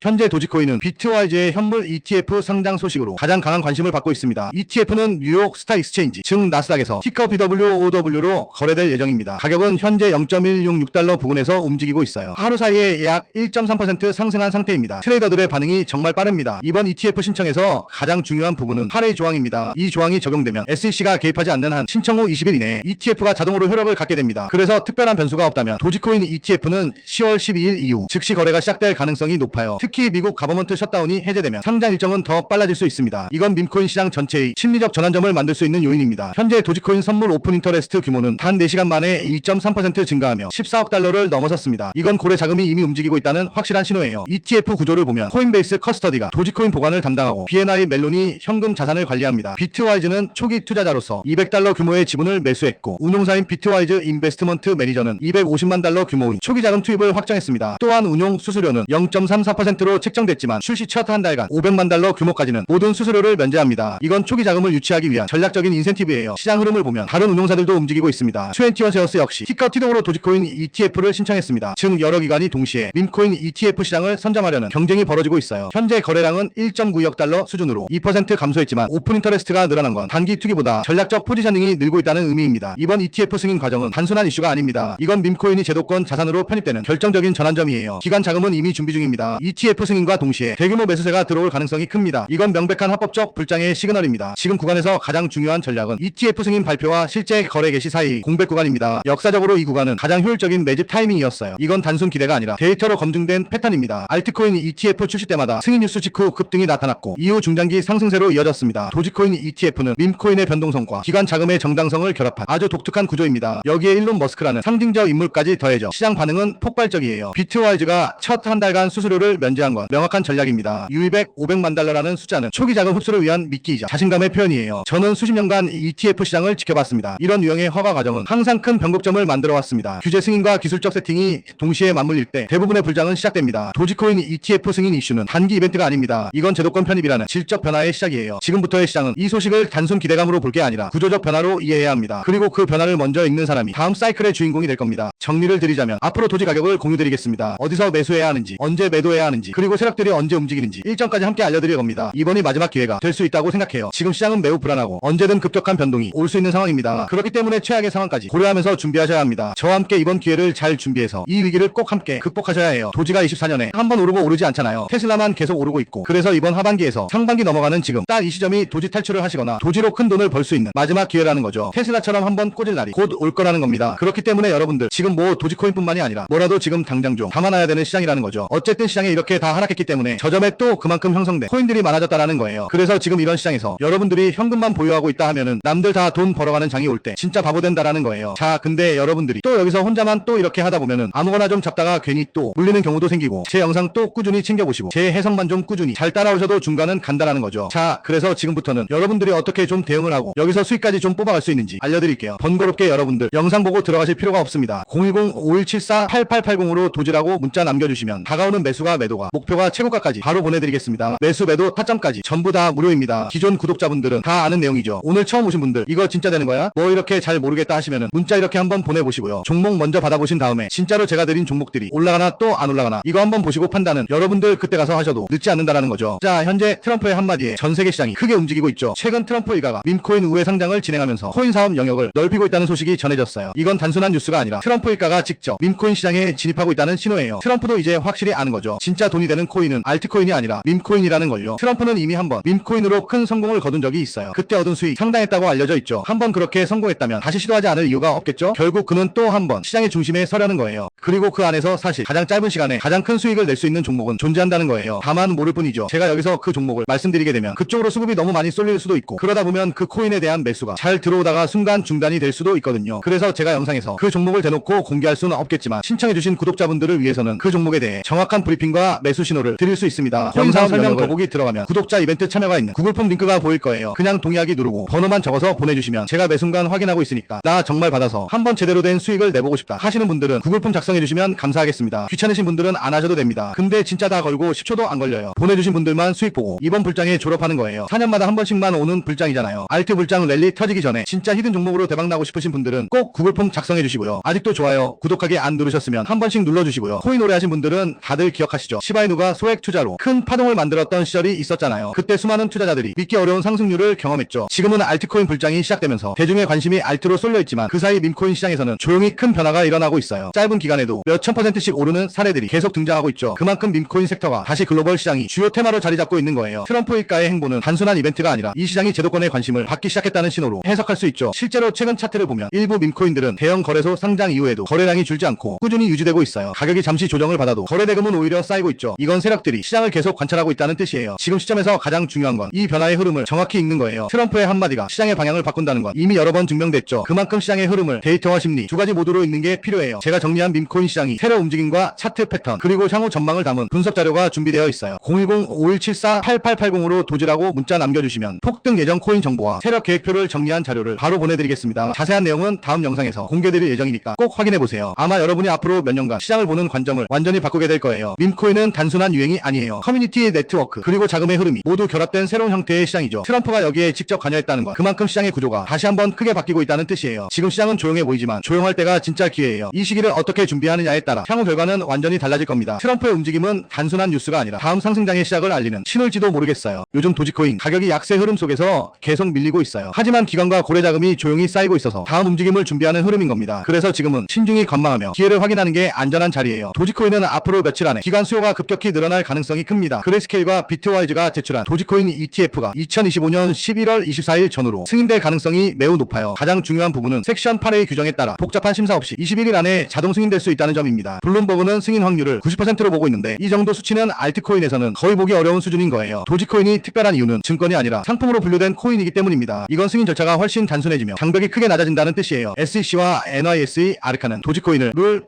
현재 도지코인은 비트와이즈의 현물 ETF 상장 소식으로 가장 강한 관심을 받고 있습니다. ETF는 뉴욕 스타 익스체인지, 즉 나스닥에서 티커 BWOW로 거래될 예정입니다. 가격은 현재 0.166달러 부근에서 움직이고 있어요. 하루 사이에 약 1.3% 상승한 상태입니다. 트레이더들의 반응이 정말 빠릅니다. 이번 ETF 신청에서 가장 중요한 부분은 8회 조항입니다. 이 조항이 적용되면 SEC가 개입하지 않는 한 신청 후 20일 이내에 ETF가 자동으로 효력을 갖게 됩니다. 그래서 특별한 변수가 없다면 도지코인 ETF는 10월 12일 이후 즉시 거래가 시작될 가능성이 높아요. 특히 미국 가버먼트 셧다운이 해제되면 상장 일정은 더 빨라질 수 있습니다. 이건 밈코인 시장 전체의 심리적 전환점을 만들 수 있는 요인입니다. 현재 도지코인 선물 오픈 인터레스트 규모는 단 4시간 만에 2.3% 증가하며 14억 달러를 넘어섰습니다. 이건 고래 자금이 이미 움직이고 있다는 확실한 신호예요. ETF 구조를 보면 코인베이스 커스터디가 도지코인 보관을 담당하고 BNI 멜론이 현금 자산을 관리합니다. 비트와이즈는 초기 투자자로서 200달러 규모의 지분을 매수했고 운용사인 비트와이즈 인베스트먼트 매니저는 250만 달러 규모의 초기 자금 투입을 확정했습니다. 또한 운용 수수료는 0.34%로 책정됐지만 출시 첫 한 달간 500만 달러 규모까지는 모든 수수료를 면제합니다. 이건 초기 자금을 유치하기 위한 전략적인 인센티브예요. 시장 흐름을 보면 다른 운용사들도 움직이고 있습니다. 21쉐어스 역시 티커 티동으로 도지코인 ETF를 신청했습니다. 즉 여러 기관이 동시에 밈코인 ETF 시장을 선점하려는 경쟁이 벌어지고 있어요. 현재 거래량은 1.92억 달러 수준으로 2% 감소했지만 오픈 인터레스트가 늘어난 건 단기 투기보다 전략적 포지셔닝이 늘고 있다는 의미입니다. 이번 ETF 승인 과정은 단순한 이슈가 아닙니다. 이건 밈코인이 제도권 자산으로 편입되는 결정적인 전환점이에요. 기관 자금은 이미 준비 중입니다. ETF 승인과 동시에 대규모 매수세가 들어올 가능성이 큽니다. 이건 명백한 합법적 불장의 시그널입니다. 지금 구간에서 가장 중요한 전략은 ETF 승인 발표와 실제 거래 개시 사이 공백 구간입니다. 역사적으로 이 구간은 가장 효율적인 매집 타이밍이었어요. 이건 단순 기대가 아니라 데이터로 검증된 패턴입니다. 알트코인 ETF 출시 때마다 승인 뉴스 직후 급등이 나타났고 이후 중장기 상승세로 이어졌습니다. 도지코인 ETF는 밈코인의 변동성과 기관 자금의 정당성을 결합한 아주 독특한 구조입니다. 여기에 일론 머스크라는 상징적 인물까지 더해져 시장 반응은 폭발적이에요. 비트와이즈가 첫 한 달간 수수료를 면제한 건 명확한 전략입니다. 유입액 500만 달러라는 숫자는 초기 자금 흡수를 위한 미끼이자 자신감의 표현이에요. 저는 수십 년간 ETF 시장을 지켜봤습니다. 이런 유형의 허가 과정은 항상 큰 변곡점을 만들어왔습니다. 규제 승인과 기술적 세팅이 동시에 맞물릴 때 대부분의 불장은 시작됩니다. 도지코인 ETF 승인 이슈는 단기 이벤트가 아닙니다. 이건 제도권 편입이라는 질적 변화의 시작이에요. 지금부터의 시장은 이 소식을 단순 기대감으로 볼 게 아니라 구조적 변화로 이해해야 합니다. 그리고 그 변화를 먼저 읽는 사람이 다음 사이클의 주인공이 될 겁니다. 정리를 드리자면 앞으로 도지 가격을 공유드리겠습니다. 어디서 매수해야 하는지, 언제 매도해야 하는지, 그리고 세력들이 언제 움직이는지 일정까지 함께 알려드릴 겁니다. 이번이 마지막 기회가 될 수 있다고 생각해요. 지금 시장은 매우 불안하고 언제든 급격한 변동이 올 수 있는 상황입니다. 그렇기 때문에 최악의 상황까지 고려하면서 준비하셔야 합니다. 저와 함께 이번 기회를 잘 준비해서 이 위기를 꼭 함께 극복하셔야 해요. 도지가 24년에 한 번 오르고 오르지 않잖아요. 테슬라만 계속 오르고 있고, 그래서 이번 하반기에서 상반기 넘어가는 지금 딱 이 시점이 도지 탈출을 하시거나 도지로 큰 돈을 벌 수 있는 마지막 기회라는 거죠. 테슬라처럼 한번 꽂을 날이 곧 올 거라는 겁니다. 그렇기 때문에 여러분들 지금 뭐 도지코인뿐만이 아니라 뭐라도 지금 당장 좀 담아놔야 되는 시장이라는 거죠. 어쨌든 시장에 이렇게 다 하락했기 때문에 저점에 또 그만큼 형성된 코인들이 많아졌다라는 거예요. 그래서 지금 이런 시장에서 여러분들이 현금만 보유하고 있다 하면은 남들 다 돈 벌어가는 장이 올 때 진짜 바보 된다라는 거예요. 자, 근데 여러분들이 또 여기서 혼자만 또 이렇게 하다 보면은 아무거나 좀 잡다가 괜히 또 물리는 경우도 생기고, 제 영상 또 꾸준히 챙겨보시고 제 해석만 좀 꾸준히 잘 따라오셔도 중간은 간다라는 거죠. 자, 그래서 지금부터는 여러분들이 어떻게 좀 대응을 하고 여기서 수익까지 좀 뽑아갈 수 있는지 알려드릴게요. 번거롭게 여러분들 영상 보고 들어가실 필요가 없습니다. 010-5174-8880으로 도지라고 문자 남겨주시면 다가오는 매수가 매도가 목표가 최고가까지 바로 보내드리겠습니다. 매수 매도 타점까지 전부 다 무료입니다. 기존 구독자분들은 다 아는 내용이죠. 오늘 처음 오신 분들 이거 진짜 되는 거야? 뭐 이렇게 잘 모르겠다 하시면은 문자 이렇게 한번 보내보시고요. 종목 먼저 받아보신 다음에 진짜로 제가 드린 종목들이 올라가나 또 안 올라가나 이거 한번 보시고 판단은 여러분들 그때 가서 하셔도 늦지 않는다라는 거죠. 자, 현재 트럼프의 한마디에 전 세계 시장이 크게 움직이고 있죠. 최근 트럼프 일가가 밈코인 우회 상장을 진행하면서 코인 사업 영역을 넓히고 있다는 소식이 전해졌어요. 이건 단순한 뉴스가 아니라 트럼프 일가가 직접 밈코인 시장에 진입하고 있다는 신호예요. 트럼프도 이제 확실히 아는 거죠. 진짜 돈이 되는 코인은 알트코인이 아니라 밈코인이라는 걸요. 트럼프는 이미 한번 밈코인으로 큰 성공을 거둔 적이 있어요. 그때 얻은 수익 상당했다고 알려져 있죠. 한번 그렇게 성공했다면 다시 시도하지 않을 이유가 없겠죠. 결국 그는 또 한번 시장의 중심에 서려는 거예요. 그리고 그 안에서 사실 가장 짧은 시간에 가장 큰 수익을 낼 수 있는 종목은 존재한다는 거예요. 다만 모를 뿐이죠. 제가 여기서 그 종목을 말씀드리게 되면 그쪽으로 수급이 너무 많이 쏠릴 수도 있고, 그러다 보면 그 코인에 대한 매수가 잘 들어오다가 순간 중단이 될 수도 있거든요. 그래서 제가 영상에서 그 종목을 대놓고 공개할 수는 없겠지만 신청해주신 구독자분들을 위해서는 그 종목에 대해 정확한 브리핑과 매수 신호를 드릴 수 있습니다. 영상 설명 더보기 들어가면 구독자 이벤트 참여가 있는 구글 폼 링크가 보일 거예요. 그냥 동의하기 누르고 번호만 적어서 보내주시면 제가 매 순간 확인하고 있으니까 나 정말 받아서 한번 제대로 된 수익을 내보고 싶다 하시는 분들은 구글 폼 작성해주시면 감사하겠습니다. 귀찮으신 분들은 안 하셔도 됩니다. 근데 진짜 다 걸고 10초도 안 걸려요. 보내주신 분들만 수익 보고 이번 불장에 졸업하는 거예요. 4년마다 한 번씩만 오는 불장이잖아요. 알트 불장 랠리 터지기 전에 진짜 히든 종목으로 대박나고 싶으신 분들은 꼭 구글 폼 작성해주시고요. 아직도 좋아요, 구독하기 안 누르셨으면 한 번씩 눌러주시고요. 코인 오래 하신 분들은 다들 기억하시죠? 시바이누가 소액 투자로 큰 파동을 만들었던 시절이 있었잖아요. 그때 수많은 투자자들이 믿기 어려운 상승률을 경험했죠. 지금은 알트코인 불장이 시작되면서 대중의 관심이 알트로 쏠려 있지만 그 사이 밈코인 시장에서는 조용히 큰 변화가 일어나고 있어요. 짧은 기간에도 몇천 %씩 오르는 사례들이 계속 등장하고 있죠. 그만큼 밈코인 섹터가 다시 글로벌 시장이 주요 테마로 자리 잡고 있는 거예요. 트럼프 일가의 행보는 단순한 이벤트가 아니라 이 시장이 제도권의 관심을 받기 시작했다는 신호로 해석할 수 있죠. 실제로 최근 차트를 보면 일부 밈코인들은 대형 거래소 상장 이후에도 거래량이 줄지 않고 꾸준히 유지되고 있어요. 가격이 잠시 조정을 받아도 거래 대금은 오히려 쌓이고 있죠. 이건 세력들이 시장을 계속 관찰하고 있다는 뜻이에요. 지금 시점에서 가장 중요한 건 이 변화의 흐름을 정확히 읽는 거예요. 트럼프의 한마디가 시장의 방향을 바꾼다는 건 이미 여러 번 증명됐죠. 그만큼 시장의 흐름을 데이터와 심리 두 가지 모두로 읽는 게 필요해요. 제가 정리한 밈코인 시장이 세력 움직임과 차트 패턴 그리고 향후 전망을 담은 분석 자료가 준비되어 있어요. 010-5174-8880으로 도지라고 문자 남겨주시면 폭등 예정 코인 정보와 세력 계획표를 정리한 자료를 바로 보내드리겠습니다. 자세한 내용은 다음 영상에서 공개드릴 예정이니까 꼭 확인해보세요. 아마 여러분이 앞으로 몇 년간 시장을 보는 관점을 완전히 바꾸게 될 거예요. 밈코인은 단순한 유행이 아니에요. 커뮤니티 네트워크 그리고 자금의 흐름이 모두 결합된 새로운 형태의 시장이죠. 트럼프가 여기에 직접 관여했다는 건 그만큼 시장의 구조가 다시 한번 크게 바뀌고 있다는 뜻이에요. 지금 시장은 조용해 보이지만 조용할 때가 진짜 기회예요. 이 시기를 어떻게 준비하느냐에 따라 향후 결과는 완전히 달라질 겁니다. 트럼프의 움직임은 단순한 뉴스가 아니라 다음 상승장의 시작을 알리는 신호일지도 모르겠어요. 요즘 도지코인 가격이 약세 흐름 속에서 계속 밀리고 있어요. 하지만 기관과 고래 자금이 조용히 쌓이고 있어서 다음 움직임을 준비하는 흐름인 겁니다. 그래서 지금은 신중히 관망하며 기회를 확인하는 게 안전한 자리예요. 도지코인은 앞으로 며칠 안에 기관 수요가 급격히 늘어날 가능성이 큽니다. 그레스케일과 비트와이즈가 제출한 도지코인 ETF가 2025년 11월 24일 전후로 승인될 가능성이 매우 높아요. 가장 중요한 부분은 섹션 8의 규정에 따라 복잡한 심사 없이 21일 안에 자동 승인될 수 있다는 점입니다. 블룸버그는 승인 확률을 90%로 보고 있는데 이 정도 수치는 알트코인에서는 거의 보기 어려운 수준인 거예요. 도지코인이 특별한 이유는 증권이 아니라 상품으로 분류된 코인이기 때문입니다. 이건 승인 절차가 훨씬 단순해지며 장벽이 크게 낮아진다는 뜻이에요. SEC와 NYSE 아르카는 도지코인을 룰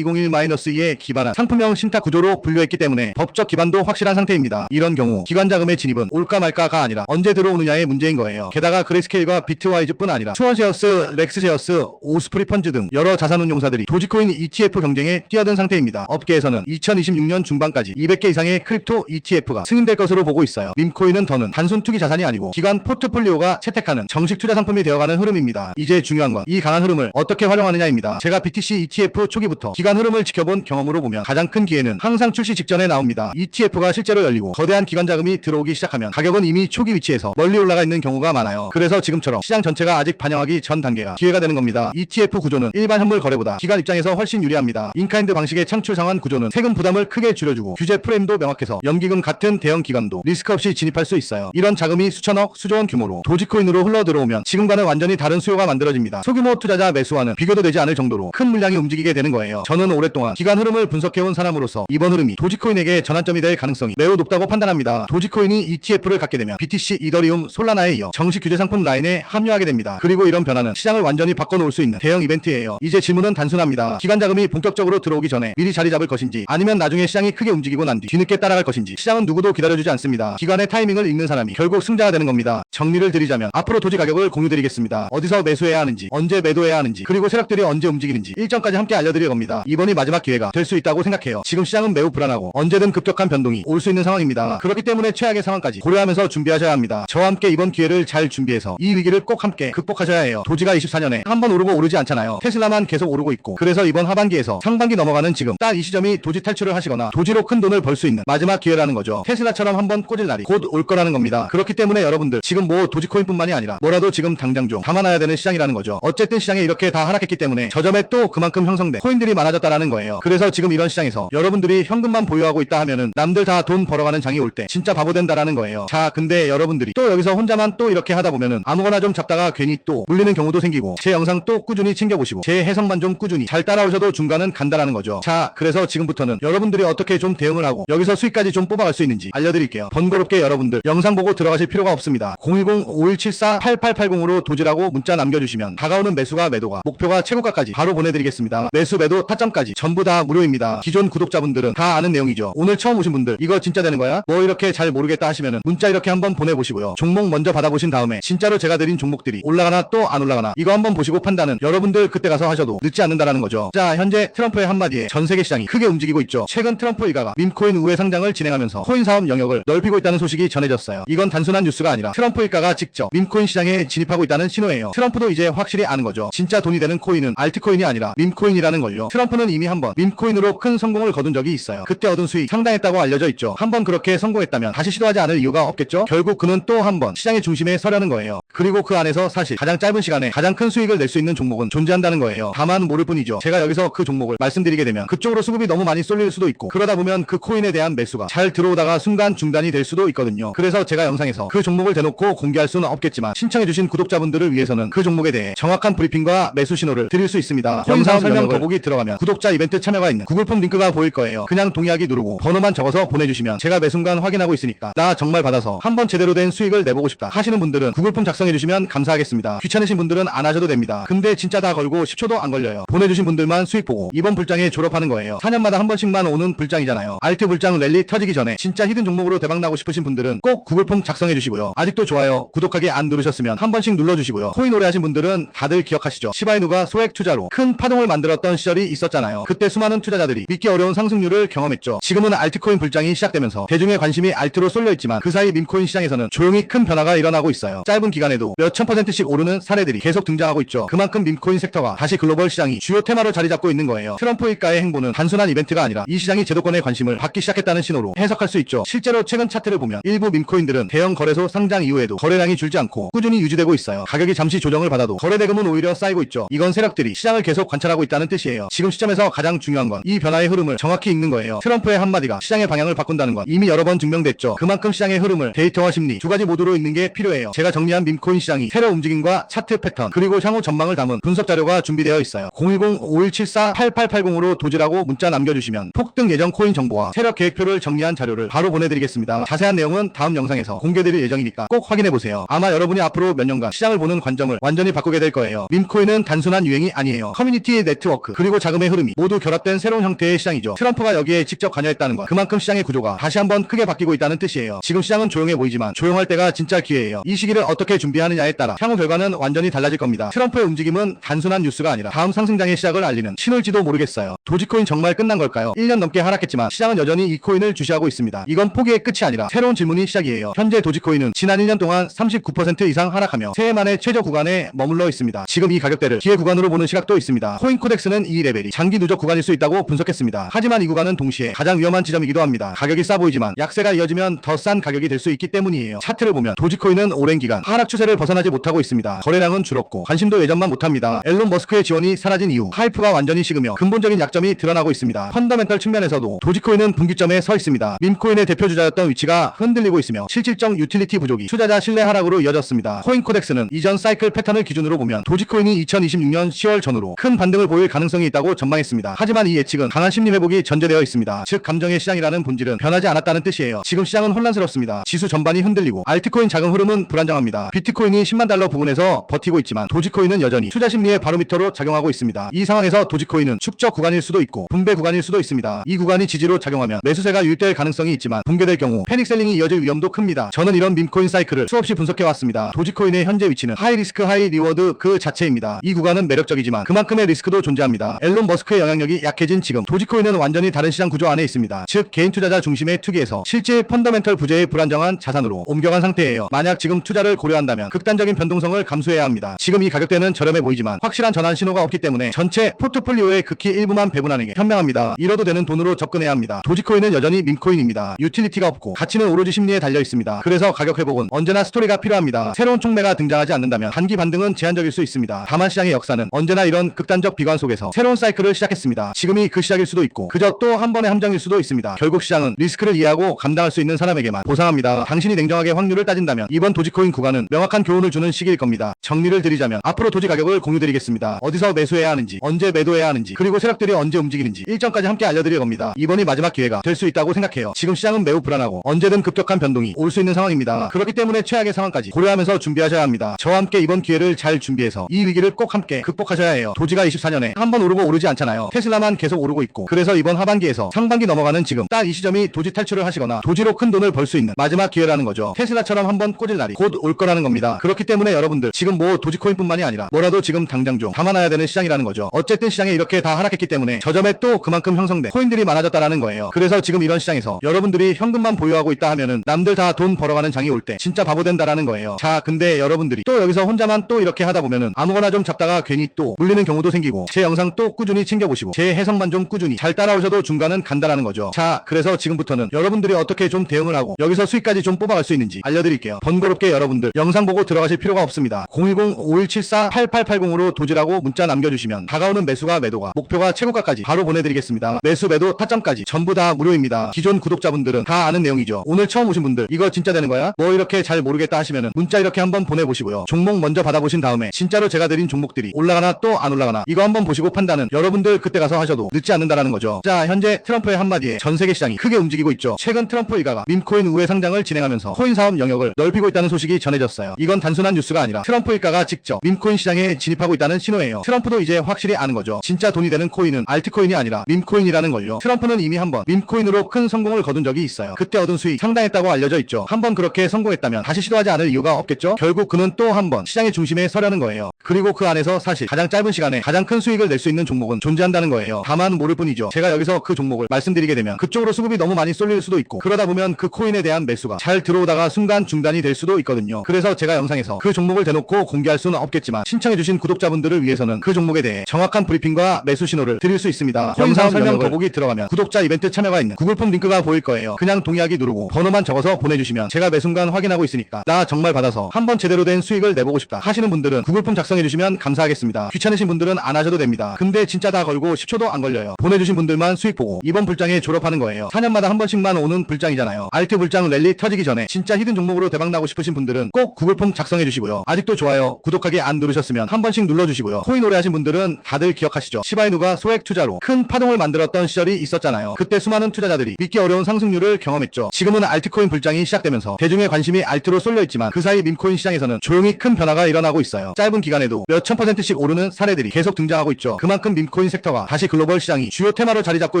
8.201-2에 기반한 상품형 신탁 구조로 분류했기 때문에 법적 기반도 확실한 상태입니다. 이런 경우 기관 자금의 진입은 올까 말까가 아니라 언제 들어오느냐의 문제인 거예요. 게다가 그레스케일과 비트와이즈뿐 아니라 수원셰어스, 렉스셰어스, 오스프리 펀즈 등 여러 자산운용사들이 도지코인 ETF 경쟁에 뛰어든 상태입니다. 업계에서는 2026년 중반까지 200개 이상의 크립토 ETF가 승인될 것으로 보고 있어요. 밈코인은 더는 단순 투기 자산이 아니고 기관 포트폴리오가 채택하는 정식 투자 상품이 되어가는 흐름입니다. 이제 중요한 건 이 강한 흐름을 어떻게 활용하느냐입니다. 제가 BTC ETF 초기부터 기관 흐름을 지켜본 경험으로 보면 가장 큰 기회는 항상 출시 직전에 나옵니다. ETF가 실제로 열리고 거대한 기관 자금이 들어오기 시작하면 가격은 이미 초기 위치에서 멀리 올라가 있는 경우가 많아요. 그래서 지금처럼 시장 전체가 아직 반영하기 전 단계가 기회가 되는 겁니다. ETF 구조는 일반 현물 거래보다 기관 입장에서 훨씬 유리합니다. 인카인드 방식의 창출 상환 구조는 세금 부담을 크게 줄여주고 규제 프레임도 명확해서 연기금 같은 대형 기관도 리스크 없이 진입할 수 있어요. 이런 자금이 수천억, 수조원 규모로 도지코인으로 흘러 들어오면 지금과는 완전히 다른 수요가 만들어집니다. 소규모 투자자 매수와는 비교도 되지 않을 정도로 큰 물량이 움직이게 되는 거예요. 저는 오랫동안 기관 흐름을 분석해온 사람으로서 이번 흐름이 도지코인에게 전환점이 될 가능성이 매우 높다고 판단합니다. 도지코인이 ETF를 갖게 되면 BTC, 이더리움, 솔라나에 이어 정식 규제 상품 라인에 합류하게 됩니다. 그리고 이런 변화는 시장을 완전히 바꿔놓을 수 있는 대형 이벤트예요. 이제 질문은 단순합니다. 기관 자금이 본격적으로 들어오기 전에 미리 자리 잡을 것인지 아니면 나중에 시장이 크게 움직이고 난 뒤 뒤늦게 따라갈 것인지 시장은 누구도 기다려주지 않습니다. 기관의 타이밍을 읽는 사람이 결국 승자가 되는 겁니다. 정리를 드리자면 앞으로 도지 가격을 공유드리겠습니다. 어디서 매수해야 하는지, 언제 매도해야 하는지, 그리고 세력들이 언제 움직이는지 일정까지 함께 알려드릴 겁니다. 이번이 마지막 기회가 될 수 있다고 생각해요. 지금 시장은 매우 불안하고 언제든 급격한 변동이 올 수 있는 상황입니다. 그렇기 때문에 최악의 상황까지 고려하면서 준비하셔야 합니다. 저와 함께 이번 기회를 잘 준비해서 이 위기를 꼭 함께 극복하셔야 해요. 도지가 24년에 한 번 오르고 오르지 않잖아요. 테슬라만 계속 오르고 있고, 그래서 이번 하반기에서 상반기 넘어가는 지금 딱 이 시점이 도지 탈출을 하시거나 도지로 큰 돈을 벌 수 있는 마지막 기회라는 거죠. 테슬라처럼 한번 꽂을 날이 곧 올 거라는 겁니다. 그렇기 때문에 여러분들 지금 뭐 도지코인뿐만이 아니라 뭐라도 지금 당장 좀 담아놔야 되는 시장이라는 거죠. 어쨌든 시장에 이렇게 다 하락했기 때문에 저점에 또 그만큼 형성된 코인들이 많아졌다라는 거예요. 그래서 지금 이런 시장에서 여러분들이 현금만 보유하고 있다 하면은 남들 다 돈 벌어가는 장이 올 때 진짜 바보 된다라는 거예요. 자, 근데 여러분들이 또 여기서 혼자만 또 이렇게 하다 보면은 아무거나 좀 잡다가 괜히 또 물리는 경우도 생기고, 제 영상 또 꾸준히 챙겨보시고 제 해석만 좀 꾸준히 잘 따라오셔도 중간은 간다라는 거죠. 자, 그래서 지금부터는 여러분들이 어떻게 좀 대응을 하고 여기서 수익까지 좀 뽑아갈 수 있는지 알려드릴게요. 번거롭게 여러분들 영상 보고 들어가실 필요가 없습니다. 010-5174-8880으로 도지라고 문자 남겨주시면 다가오는 매수가 매도가 목표가 최고가까지 바로 보내드리겠습니다. 매수 매도 타점까지 전부 다 무료입니다. 기존 구독자분들은 다 아는 내용이죠. 오늘 처음 오신 분들 이거 진짜 되는 거야? 뭐 이렇게 잘 모르겠다 하시면은 문자 이렇게 한번 보내보시고요. 종목 먼저 받아보신 다음에 진짜로 제가 드린 종목들이 올라가나 또 안 올라가나 이거 한번 보시고 판단은 여러분들 그때 가서 하셔도 늦지 않는다라는 거죠. 자, 현재 트럼프의 한마디에 전 세계 시장이 크게 움직이고 있죠. 최근 트럼프 일가가 밈코인 우회 상장을 진행하면서 코인 사업 영역을 넓히고 있다는 소식이 전해졌어요. 이건 단순한 뉴스가 아니라 트럼프 일가가 직접 밈코인 시장에 진입하고 있다는 신호예요. 트럼프도 이제 확실히 아는 거죠. 진짜 돈이 되는 코인은 알트코인이 아니라 밈코인이라는 걸요. 트럼프는 이미 한번 밈코인으로 큰 성공을 거둔 적이 있어요. 그때 그때 얻은 수익 상당했다고 알려져 있죠. 한번 그렇게 성공했다면 다시 시도하지 않을 이유가 없겠죠. 결국 그는 또 한 번 시장의 중심에 서려는 거예요. 그리고 그 안에서 사실 가장 짧은 시간에 가장 큰 수익을 낼 수 있는 종목은 존재한다는 거예요. 다만 모를 뿐이죠. 제가 여기서 그 종목을 말씀드리게 되면 그쪽으로 수급이 너무 많이 쏠릴 수도 있고, 그러다 보면 그 코인에 대한 매수가 잘 들어오다가 순간 중단이 될 수도 있거든요. 그래서 제가 영상에서 그 종목을 대놓고 공개할 수는 없겠지만 신청해주신 구독자분들을 위해서는 그 종목에 대해 정확한 브리핑과 매수 신호를 드릴 수 있습니다. 영상 설명 더보기 들어가면 구독자 이벤트 참여가 있는 구글 폼 링크가 보일 거예요. 그냥 동의하기 누르고 번호만 적어서 보내주시면 제가 매 순간 확인하고 있으니까 나 정말 받아서 한번 제대로 된 수익을 내보고 싶다 하시는 분들은 구글 폼 작성해주시면 감사하겠습니다. 귀찮으신 분들은 안 하셔도 됩니다. 근데 진짜 다 걸고 10초도 안 걸려요. 보내주신 분들만 수익 보고 이번 불장에 졸업하는 거예요. 4년마다 한 번씩만 오는 불장이잖아요. 알트 불장 랠리 터지기 전에 진짜 히든 종목으로 대박나고 싶으신 분들은 꼭 구글 폼 작성해주시고요. 아직도 좋아요, 구독하기 안 누르셨으면 한 번씩 눌러주시고요. 코인 오래 하신 분들은 다들 기억하시죠? 시바이누가 소액 투자로 큰 파동을 만들었던 시절이 있었잖아요. 그때 수많은 투자자들이 믿기 어려운 상승률을 경험했죠. 지금은 알트코인 불장이 시작되면서 대중의 관심이 알트로 쏠려있지만 그 사이 밈코인 시장에서는 조용히 큰 변화가 일어나고 있어요. 짧은 기간에도 몇천 %씩 오르는 사례들이 계속 등장하고 있죠. 그만큼 밈코인 섹터가 다시 글로벌 시장이 주요 테마로 자리 잡고 있는 거예요. 트럼프 일가의 행보는 단순한 이벤트가 아니라 이 시장이 제도권의 관심을 받기 시작했다는 신호로 해석할 수 있죠. 실제로 최근 차트를 보면 일부 밈코인들은 대형 거래소 상장 이후에도 거래량이 줄지 않고 꾸준히 유지되고 있어요. 가격이 잠시 조정을 받아도 거래 대금은 오히려 쌓이고 있죠. 이건 세력들이 시장을 계속 관찰하고 있다는 뜻이에요. 지금 시점에서 가장 중요한 건 이 변화의 흐름을 정확히 읽는 거예요. 트럼프의 한마디가 시장의 방향을 바꾼다는 건 이미 여러 번 증명됐죠. 그만큼 시장의 흐름을 데이터와 심리 두 가지 모두로 읽는 게 필요해요. 제가 정리한 밈코인 시장이 세력 움직임과 차트 패턴 그리고 향후 전망을 담은 분석 자료가 준비되어 있어요. 010-5174-8880으로 도지라고 문자 남겨주시면 폭등 예정 코인 정보와 세력 계획표를 정리한 자료를 바로 보내드리겠습니다. 자세한 내용은 다음 영상에서 공개드릴 예정이니까 꼭 확인해보세요. 아마 여러분이 앞으로 몇 년간 시장을 보는 관점을 완전히 바꾸게 될 거예요. 밈코인은 단순한 유행이 아니에요. 커뮤니티 네트워크 그리고 자금의 흐름이 모두 결합된 새로운 형태의 시장이죠. 트럼프가 여기에 직접 관여했다는 건 그만큼 시장의 구조가 다시 한번 크게 바뀌고 있다는 뜻이에요. 지금 시장은 조용해 보이지만 조용할 때가 진짜 기회예요. 이 시기를 어떻게 준비하느냐에 따라 향후 결과는 완전히 달라질 겁니다. 트럼프의 움직임은 단순한 뉴스가 아니라 다음 상승장의 시작을 알리는 신호일지도 모르겠어요. 도지코인 정말 끝난 걸까요? 1년 넘게 하락했지만 시장은 여전히 이 코인을 주시하고 있습니다. 이건 포기의 끝이 아니라 새로운 질문이 시작이에요. 현재 도지코인은 지난 1년 동안 39% 이상 하락하며 새해 만에 최저 구간에 머물러 있습니다. 지금 이 가격대를 기회 구간으로 보는 시각도 있습니다. 코인코덱스는 이 레벨이 장기 누적 구간일 수 있다고 분석했습니다. 하지만 이 구간은 동시에 가장 위험한 지점이기도 합니다. 가격이 싸 보이지만 약세가 이어지면 더 싼 가격이 될 수 있기 때문이에요. 차트를 보면 도지코인은 오랜 기간 하락 추세를 벗어나지 못하고 있습니다. 거래량은 줄었고 관심도 예전만 못합니다. 앨런 머스크의 지원이 사라진 이후 하이프가 완전히 식으며 근본적인 약점이 드러나고 있습니다. 펀더멘털 측면에서도 도지코인은 분기점에 서 있습니다. 밈코인의 대표 주자였던 위치가 흔들리고 있으며 실질적 유틸리티 부족이 투자자 신뢰 하락으로 이어졌습니다. 코인코덱스는 이전 사이클 패턴을 기준으로 보면 도지코인이 2026년 10월 전후로 큰 반등을 보일 가능성이 있다고 전망했습니다. 하지만 이 예측은 강한 심리 회복이 전제되어 있습니다. 즉 감정의 시장이라는 본질은 변하지 않았다는 뜻이에요. 지금 시장은 혼란스럽습니다. 지수 전반이 흔들리고 알트코인 자금 흐름은 불안정합니다. 비트코인이 10만 달러 부근에서 버티고 있지만 도지코인은 여전히 투자 심리의 바로미터로 작용하고 있습니다. 이 상황에서 도지코인은 축적 구간일 수도 있고 분배 구간일 수도 있습니다. 이 구간이 지지로 작용하면 매수세가 유입될 가능성이 있지만 붕괴될 경우 패닉셀링이 이어질 위험도 큽니다. 저는 이런 밈코인 사이클을 수없이 분석해왔습니다. 도지코인의 현재 위치는 하이 리스크 하이 리워드 그 자체입니다. 이 구간은 매력적이지만 그만큼의 리스크도 존재합니다. 앨런 머스크의 영향력이 약해진 지금 도지코인은 완전히 다른 시장 구조 안에 있습니다. 즉 개인 투자자 중심의 투기에서 실제 펀더멘털 부재의 불안정한 자산으로 옮겨간 상태예요. 만약 지금 투자를 고려한다면 극단적인 변동성을 감수해야 합니다. 지금 이 가격대는 저렴해 보이지만 확실한 전환 신호가 없기 때문에 전체 포트폴리오의 극히 일부만 배분하는 게 현명합니다. 잃어도 되는 돈으로 접근해야 합니다. 도지코인은 여전히 밈코인입니다. 유틸리티가 없고 가치는 오로지 심리에 달려 있습니다. 그래서 가격 회복은 언제나 스토리가 필요합니다. 새로운 촉매가 등장하지 않는다면 단기 반등은 제한적일 수 있습니다. 다만 시장의 역사는 언제나 이런 극단적 비관 속에서 새로운 사이클을 시작했습니다. 지금이 그 시작일 수도 있고 그저 또 한 번의 함정일 수도 있습니다. 결국 시장은 리스크를 이해하고 감당할 수 있는 사람에게만 보상합니다. 당신이 냉정하게 확률을 따진다면 이번 도지코인 구간은 명확한 교훈을 주는 시기일 겁니다. 정리를 드리자면 앞으로 도지 가격을 공유드리겠습니다. 어디서 매수해야 하는지, 언제 매도해야 하는지, 그리고 세력들이 언제 움직이는지 일정까지 함께 알려드릴 겁니다. 이번이 마지막 기회가 될 수 있다고 생각해요. 지금 시장은 매우 불안하고 언제든 급격한 변동이 올 수 있는 상황입니다. 그렇기 때문에 최악의 상황까지 고려하면서 준비하셔야 합니다. 저와 함께 이번 기회를 잘 준비해서 이 위기를 꼭 함께 극복하셔야 해요. 도지가 24년에 한 번 오르고 오르지 않잖아요. 테슬라만 계속 오르고 있고 그래서 이번 하반기에서 상반기 넘어가는 지금 딱 이 시점이 도지 탈출을 하시거나 도지로 큰 돈을 벌 수 있는 마지막 기회라는 거죠. 테슬라처럼 한번 꽂을 날이 곧 올 거라는 겁니다. 그렇기 때문에 여러분들 지금 뭐 도지코인뿐만이 아니라 뭐라도 지금 당장 좀 담아놔야 되는 시장이라는 거죠. 어쨌든 시장에 이렇게 다 하락했기 때문에 저점에 또 그만큼 형성된 코인들이 많아졌다라는 거예요. 그래서 지금 이런 시장에서 여러분들이 현금만 보유하고 있다 하면은 남들 다 돈 벌어가는 장이 올 때 진짜 바보 된다라는 거예요. 자, 근데 여러분들이 또 여기서 혼자만 또 이렇게 하다 보면은 아무거나 좀 잡다가 괜히 또 물리는 경우도 생기고 제 영상 또 꾸준히 챙겨보시고 제 해석만 좀 꾸준히 잘 따라오셔도 중간은 간다라는 거죠. 자, 그래서 지금부터는 여러분들이 어떻게 좀 대응을 하고 여기서 수익까지 좀 뽑아갈 수 있는지 알려드릴게요. 번거롭게 여러분들 영상 보고 들어가실 필요가 없습니다. 010-5174-8880으로 도지라고 문자 남겨주시면 다가오는 매수가 매도가 목표가 최고가까지 바로 보내드리겠습니다. 매수 매도 타점까지 전부 다 무료입니다. 기존 구독자분들은 다 아는 내용이죠. 오늘 처음 오신 분들 이거 진짜 되는 거야? 뭐 이렇게 잘 모르겠다 하시면은 문자 이렇게 한번 보내보시고요. 종목 먼저 받아보신 다음에 진짜로 제가 드린 종목들이 올라가나 또 안 올라가나 이거 한번 보시고 판단은 여러분들 그때 가서 하셔도 늦지 않는다라는 거죠. 자, 현재 트럼프의 한마디에 전 세계 시장이 크게 움직이고 있죠. 최근 트럼프 일가가 밈코인 우회 상장을 진행하면서 코인 사업 영역을 넓히고 있다는 소식이 전해졌어요. 이건 단순한 뉴스가 아니라 트럼프 일가가 직접 밈코인 시장에 진입하고 있다는 신호예요. 트럼프도 이제 확실히 아는 거죠. 진짜 돈이 되는 코인은 알트코인이 아니라 밈코인이라는 걸요. 트럼프는 이미 한번 밈코인으로 큰 성공을 거둔 적이 있어요. 그때 얻은 수익 상당했다고 알려져 있죠. 한번 그렇게 성공했다면 다시 시도하지 않을 이유가 없겠죠. 결국 그는 또 한번 시장의 중심에 서려는 거예요. 그리고 그 안에서 사실 가장 짧은 시간에 가장 큰 수익을 낼 수 있는 종목은 존재한다는 거예요. 다만 모를 뿐이죠. 제가 여기서 그 종목을 말씀드리게 되면 그쪽으로 수급이 너무 많이 쏠릴 수도 있고 그러다 보면 그 코인에 대한 매수가 잘 들어오다가 순간 중단이 될 수도 있거든요. 그래서 제가 영상에서 그 종목을 대놓고 공개할 수는 없겠지만 신청해주신 구독자분들을 위해서는 그 종목에 대해 정확한 브리핑과 매수 신호를 드릴 수 있습니다. 영상 설명 더보기 들어가면 구독자 이벤트 참여가 있는 구글폼 링크가 보일 거예요. 그냥 동의하기 누르고 번호만 적어서 보내주시면 제가 매 순간 확인하고 있으니까 나 정말 받아서 한번 제대로 된 수익을 내보고 싶다 하시는 분들은 구글폼 작성해주시면 감사하겠습니다. 귀찮으신 분들은 안 하셔도 됩니다. 근데 진짜 다 걸고 10초도 안 걸려요. 보내주신 분들만 수익 보고 이번 불장에 졸업하는 거예요. 4년마다 한 번씩만 오는 불장이잖아요. 알트 불장 랠리 터지기 전에 진짜 히든 종목으로 대박나고 싶으신 분들은 꼭 구글폼 작성해주시고요. 아직도 좋아요 구독하기 안 누르셨으면 한 번씩 눌러주시고요. 코인 오래 하신 분들은 다들 기억하시죠? 시바이누가 소액 투자로 큰 파동을 만들었던 시절이 있었잖아요. 그때 수많은 투자자들이 믿기 어려운 상승률을 경험했죠. 지금은 알트코인 불장이 시작되면서 대중의 관심이 알트로 쏠려있지만 그 사이 밈코인 시장에서는 조용히 큰 변화가 일어나고 있어요. 짧은 기간에도 몇천 %씩 오르는 사례들이 계속 등장하고 있죠. 그만큼 밈코인 섹터가 다시 글로벌 시장이 주요 테마로 자리 잡고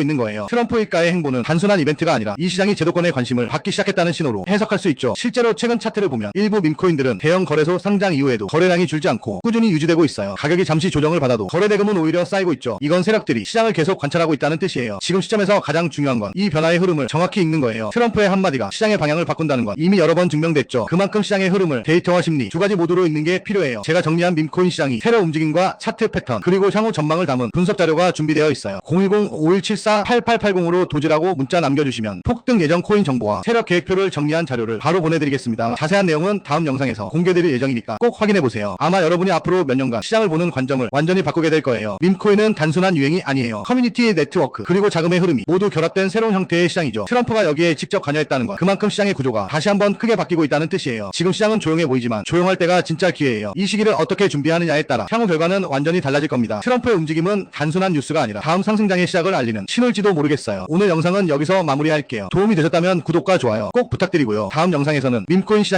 있는 거예요. 트럼프 일가의 행보는 단순한 이벤트가 아니라 이 시장이 제도권의 관심을 받기 시작했다는 신호로 해석할 수 있죠. 실제로 최근 차트를 보면 일부 밈코인들은 대형 거래소 상장 이후에도 거래량이 줄지 않고 꾸준히 유지되고 있어요. 가격이 잠시 조정을 받아도 거래 대금은 오히려 쌓이고 있죠. 이건 세력들이 시장을 계속 관찰하고 있다는 뜻이에요. 지금 시점에서 가장 중요한 건 이 변화의 흐름을 정확히 읽는 거예요. 트럼프의 한마디가 시장의 방향을 바꾼다는 건 이미 여러 번 증명됐죠. 그만큼 시장의 흐름을 데이터와 심리 두 가지 모두로 읽는 게 필요해요. 제가 정리한 밈코인 시장이 새로 움직임과 차트 패턴 그리고 향후 전망을 담은 분석 자료가 준비되어 있어요. 010-5174-8880으로 도지라고 문자 남겨주시면 폭등 예정 코인 정보와 세력 계획표를 정리한 자료를 바로 보내드리겠습니다. 자세한 내용은 다음 영상에서 공개드릴 예정이니까 꼭 확인해보세요. 아마 여러분이 앞으로 몇 년간 시장을 보는 관점을 완전히 바꾸게 될 거예요. 밈코인은 단순한 유행이 아니에요. 커뮤니티 네트워크 그리고 자금의 흐름이 모두 결합된 새로운 형태의 시장이죠. 트럼프가 여기에 직접 관여했다는 건 그만큼 시장의 구조가 다시 한번 크게 바뀌고 있다는 뜻이에요. 지금 시장은 조용해 보이지만 조용할 때가 진짜 기회예요. 이 시기를 어떻게 준비하느냐에 따라 향후 결과는 완전히 달라질 겁니다. 트럼프의 움직임은 단순한 뉴스가 아니라 다음 상승장의 시작을 알리는 신호일지도 모르겠어요. 오늘 영상은 여기서 마무리할게요. 도움이 되셨다면 구독과 좋아요 꼭 부탁드리고요. 다음 영상에서는 밈코인 시장의